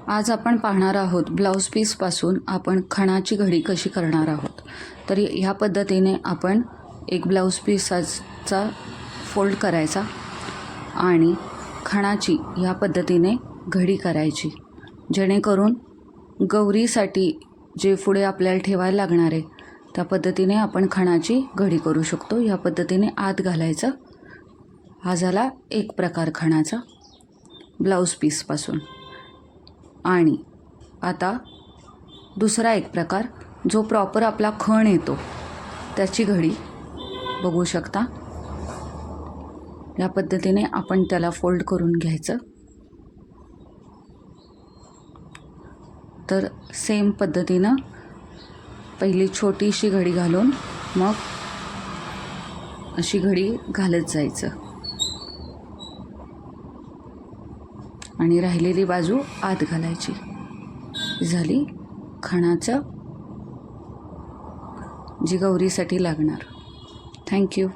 आज आपण पाहणार आहोत ब्लाऊज पीसपासून आपण खणाची घडी कशी करणार आहोत। तर ह्या पद्धतीने आपण एक ब्लाऊज पीसचा फोल्ड करायचा आणि खणाची ह्या पद्धतीने घडी करायची, जेणेकरून गौरीसाठी जे पुढे आपल्याला ठेवायला लागणार आहे त्या पद्धतीने आपण खणाची घडी करू शकतो। ह्या पद्धतीने आत घालायचं। हा झाला एक प्रकार खणाचा ब्लाऊज पीसपासून। आणि आता दुसरा एक प्रकार जो प्रॉपर आपला खण येतो त्याची घडी बघू शकता। या पद्धतीने आपण त्याला फोल्ड करून घ्यायचं। तर सेम पद्धतीनं पहिली छोटीशी घडी घालून मग अशी घडी घालत जायचं आणि राहिलेली बाजू आत घालायची। झाली खणाचं जी गौरीसाठी लागणार। थँक्यू।